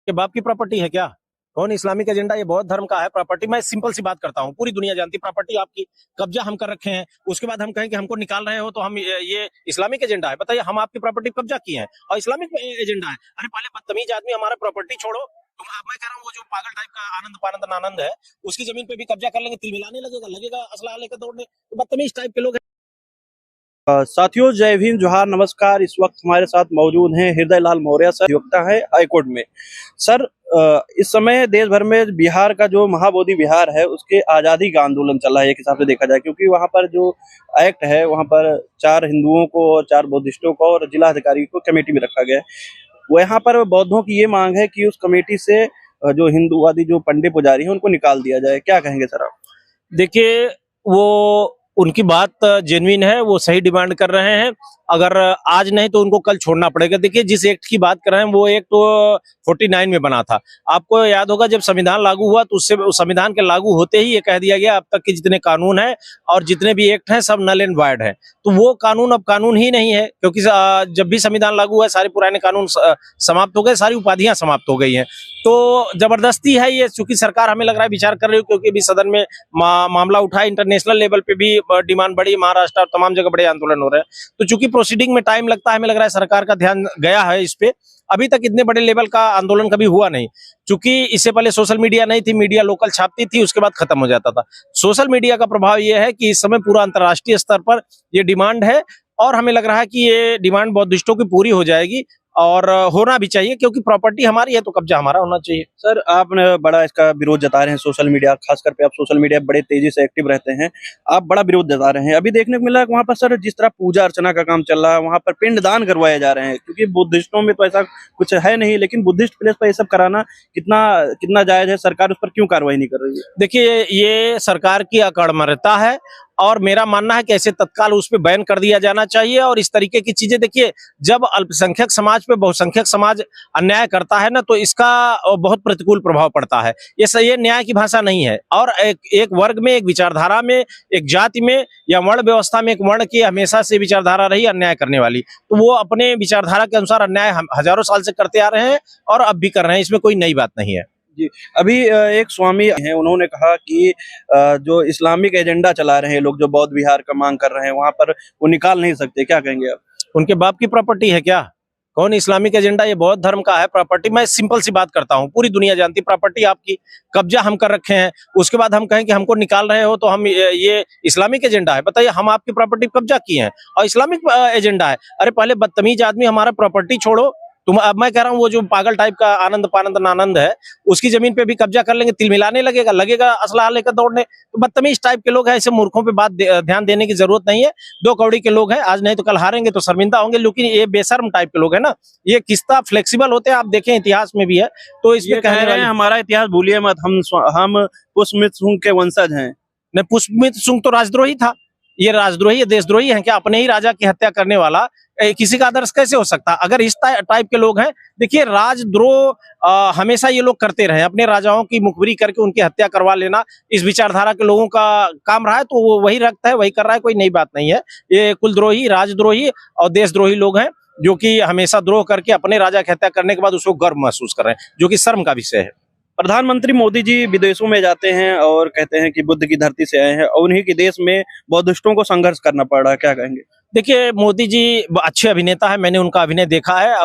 के बाप की प्रॉपर्टी है क्या? कौन इस्लामिक एजेंडा? ये बौद्ध धर्म का है प्रॉपर्टी। मैं सिंपल सी बात करता हूँ, पूरी दुनिया जानती है प्रॉपर्टी आपकी, कब्जा हम कर रखे हैं। उसके बाद हम कहें कि हमको निकाल रहे हो तो हम ये इस्लामिक एजेंडा है? बताइए, हम आपकी प्रॉपर्टी कब्जा किए हैं और इस्लामिक एजेंडा है? अरे पहले बदतमीज आदमी हमारा प्रॉपर्टी छोड़ो, तुम अब मैं कह रहा हूँ वो जो पागल टाइप का आनंद पानंद नानंद है, उसकी जमीन पे भी कब्जा कर लेंगे, तिलमिलाने लगेगा असला लेकर दौड़ने। तो बदतमीज टाइप के लोग हैं। साथियों, जय भीम, जोहार, नमस्कार। इस वक्त हमारे साथ मौजूद हैं हृदय लाल मौर्य सर, अधिवक्ता है हाईकोर्ट में। सर, इस समय देश भर में बिहार का जो महाबोधि विहार है उसके आज़ादी का आंदोलन चल रहा है, एक हिसाब से देखा जाए, क्योंकि वहाँ पर जो एक्ट है वहाँ पर 4 हिंदुओं को और 4 बुद्धिस्टों को और जिला अधिकारी को कमेटी में रखा गया है। वो यहाँ पर बौद्धों की ये मांग है कि उस कमेटी से जो हिंदुवादी जो पंडित पुजारी हैं उनको निकाल दिया जाए। क्या कहेंगे सर आप? देखिए, वो उनकी बात जेन्युइन है, वो सही डिमांड कर रहे हैं। अगर आज नहीं तो उनको कल छोड़ना पड़ेगा। देखिए, जिस एक्ट की बात कर रहे हैं वो एक्ट तो 49 में बना था। आपको याद होगा जब संविधान लागू हुआ तो उससे संविधान के लागू होते ही ये कह दिया गया अब तक के जितने कानून हैं और जितने भी एक्ट हैं सब नल एंड वॉइड है। तो वो कानून अब कानून ही नहीं है, क्योंकि जब भी संविधान लागू हुआ सारे पुराने कानून समाप्त हो गए, सारी उपाधियां समाप्त हो गई हैं। तो जबरदस्ती है ये, चूंकि सरकार हमें लग रहा है विचार कर रही हो, क्योंकि अभी सदन में मामला उठा, इंटरनेशनल लेवल पे भी डिमांड बढ़ी, महाराष्ट्र और तमाम जगह बड़े आंदोलन हो रहे हैं। तो चूंकि प्रोसीडिंग में टाइम लगता है, हमें लग रहा है सरकार का ध्यान गया है इस पे। अभी तक इतने बड़े लेवल का आंदोलन कभी हुआ नहीं, चूंकि इससे पहले सोशल मीडिया नहीं थी, मीडिया लोकल छापती थी, उसके बाद खत्म हो जाता था। सोशल मीडिया का प्रभाव यह है कि इस समय पूरा अंतर्राष्ट्रीय स्तर पर ये डिमांड है और हमें लग रहा है कि ये डिमांड बौद्धिस्टों की पूरी हो जाएगी और होना भी चाहिए, क्योंकि प्रॉपर्टी हमारी है तो कब्जा हमारा होना चाहिए। सर, आपने बड़ा इसका विरोध जता रहे हैं, सोशल मीडिया खासकर पे आप सोशल मीडिया बड़े तेजी से एक्टिव रहते हैं, आप बड़ा विरोध जता रहे हैं। अभी देखने को मिला है वहाँ पर सर जिस तरह पूजा अर्चना का काम चल रहा है वहाँ पर पिंडदान करवाए जा रहे हैं, क्योंकि बुद्धिस्टों में तो ऐसा कुछ है नहीं, लेकिन बुद्धिस्ट प्लेस पर ये सब कराना कितना कितना जायज है? सरकार उस पर क्यों कार्रवाई नहीं कर रही है? देखिए, ये सरकार की अकड़मरता है और मेरा मानना है कि ऐसे तत्काल उस पर बैन कर दिया जाना चाहिए। और इस तरीके की चीजें, देखिए, जब अल्पसंख्यक समाज पे बहुसंख्यक समाज अन्याय करता है ना, तो इसका बहुत प्रतिकूल प्रभाव पड़ता है। ये न्याय की भाषा नहीं है। और एक वर्ग में, एक विचारधारा में, एक जाति में या वर्ण व्यवस्था में एक वर्ण की हमेशा से विचारधारा रही अन्याय करने वाली, तो वो अपने विचारधारा के अनुसार अन्याय हजारों साल से करते आ रहे हैं और अब भी कर रहे हैं, इसमें कोई नई बात नहीं है। जी, अभी एक स्वामी हैं, उन्होंने कहा कि जो इस्लामिक एजेंडा चला रहे हैं लोग, जो बौद्ध विहार का मांग कर रहे हैं, वहां पर वो निकाल नहीं सकते। क्या कहेंगे आप? उनके बाप की प्रॉपर्टी है क्या? कौन इस्लामिक एजेंडा? ये बौद्ध धर्म का है प्रॉपर्टी। मैं सिंपल सी बात करता हूँ, पूरी दुनिया जानती है प्रॉपर्टी आपकी, कब्जा हम कर रखे हैं। उसके बाद हम कहें कि हमको निकाल रहे हो तो हम ये इस्लामिक एजेंडा है? बताइए, हम आपकी प्रॉपर्टी कब्जा किए हैं और इस्लामिक एजेंडा है? अरे पहले बदतमीज आदमी हमारा प्रॉपर्टी छोड़ो, तुम अब मैं कह रहा हूँ वो जो पागल टाइप का आनंद पानंद नानंद है, उसकी जमीन पे भी कब्जा कर लेंगे, तिलमिलाने लगेगा असला लेकर दौड़ने। तो बदतमीज टाइप के लोग हैं, ऐसे मूर्खों पे ध्यान देने की जरूरत नहीं है। 2 कौड़ी के लोग हैं, आज नहीं तो कल हारेंगे तो शर्मिंदा होंगे। लेकिन ये बेशर्म टाइप के लोग हैं ना, ये किस्ता फ्लेक्सिबल होते हैं, आप देखें इतिहास में भी है। तो इसमें कह रहे हैं हमारा इतिहास भूलिए मत, हम पुष्पमित्र सिंह के वंशज हैं। नहीं, पुष्पमित्र सिंह तो राजद्रोही था। ये राजद्रोही, देशद्रोही है क्या? अपने ही राजा की हत्या करने वाला किसी का आदर्श कैसे हो सकता? अगर इस टाइप के लोग हैं, देखिए, राजद्रोह हमेशा ये लोग करते रहे, अपने राजाओं की मुखबिरी करके उनकी हत्या करवा लेना इस विचारधारा के लोगों का काम रहा है, तो वो वही रखता है, वही कर रहा है, कोई नई बात नहीं है। ये कुलद्रोही, राजद्रोही और देशद्रोही लोग हैं, जो कि हमेशा द्रोह करके अपने राजा की हत्या करने के बाद उसको गर्व महसूस कर रहे हैं, जो कि शर्म का विषय है। प्रधानमंत्री मोदी जी विदेशों में जाते हैं और कहते हैं कि बुद्ध की धरती से आए हैं और उन्हीं के देश में बौद्धिस्टों को संघर्ष करना पड़ रहा है। क्या कहेंगे? देखिए, मोदी जी अच्छे अभिनेता है, मैंने उनका अभिनय देखा है।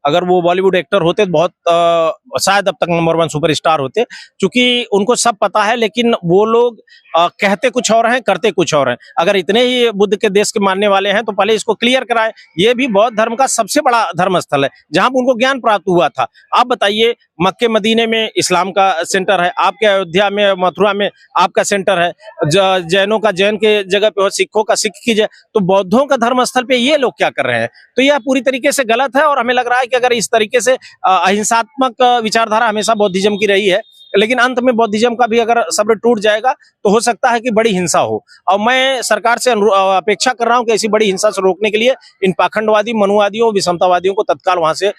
अगर वो बॉलीवुड एक्टर होते तो बहुत शायद अब तक नंबर 1 सुपरस्टार होते, क्योंकि उनको सब पता है। लेकिन वो लोग कहते कुछ और हैं, करते कुछ और हैं। अगर इतने ही बुद्ध के देश के मानने वाले हैं तो पहले इसको क्लियर कराएं। ये भी बौद्ध धर्म का सबसे बड़ा धर्म स्थल है, जहां उनको ज्ञान प्राप्त हुआ था। आप बताइए, मक्के मदीने में इस्लाम का सेंटर है, आपके अयोध्या में, मथुरा में आपका सेंटर है, जैनों का जैन के जगह पे हो, सिखों का सिख की जगह, तो बौद्धों का धर्म स्थल पे ये लोग क्या कर रहे हैं? तो यह पूरी तरीके से गलत है। और हमें लग रहा है कि अगर इस तरीके से अहिंसात्मक विचारधारा हमेशा बौद्धिज्म की रही है, लेकिन अंत में बौद्धिज्म का भी अगर सब्र टूट जाएगा तो हो सकता है कि बड़ी हिंसा हो। और मैं सरकार से अपेक्षा कर रहा हूं कि ऐसी बड़ी हिंसा से रोकने के लिए इन पाखंडवादी, मनुवादियों, विषमतावादियों को तत्काल वहां से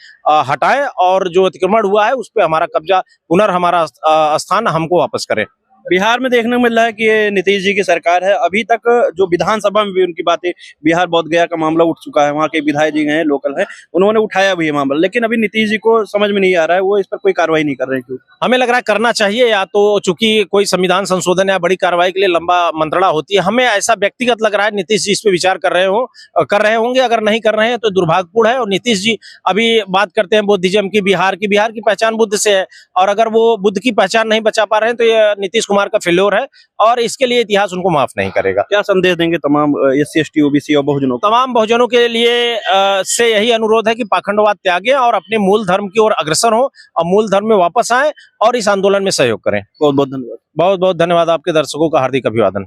हटाएं और जो अतिक्रमण हुआ है उस पर हमारा कब्जा, हमारा स्थान हमको वापस करें। बिहार में देखने को मिल रहा है कि ये नीतीश जी की सरकार है। अभी तक जो विधानसभा में भी उनकी बातें, बिहार बोध गया का मामला उठ चुका है, वहाँ के विधायक जी हैं, लोकल हैं, उन्होंने उठाया भी ये मामला, लेकिन अभी नीतीश जी को समझ में नहीं आ रहा है, वो इस पर कोई कार्रवाई नहीं कर रहे हैं। क्यों? हमें लग रहा है करना चाहिए, या तो चूंकि कोई संविधान संशोधन या बड़ी कार्रवाई के लिए लंबा मंत्रणा होती है। हमें ऐसा व्यक्तिगत लग रहा है नीतीश जी इस पे विचार कर रहे होंगे। अगर नहीं कर रहे हैं तो दुर्भाग्यपूर्ण है। और नीतीश जी अभी बात करते हैं बुद्धिज्म की, बिहार की पहचान बुद्ध से है, और अगर वो बुद्ध की पहचान नहीं बचा पा रहे हैं तो ये नीतीश कुमार का फेल्योर है, और इसके लिए इतिहास उनको माफ नहीं करेगा। क्या संदेश देंगे तमाम SC ST OBC और बहुजनों को? तमाम बहुजनों के लिए से यही अनुरोध है कि पाखंडवाद त्यागें और अपने मूल धर्म की ओर अग्रसर हों और मूल धर्म में वापस आएं और इस आंदोलन में सहयोग करें। बहुत बहुत धन्यवाद। बहुत बहुत धन्यवाद। आपके दर्शकों का हार्दिक अभिवादन।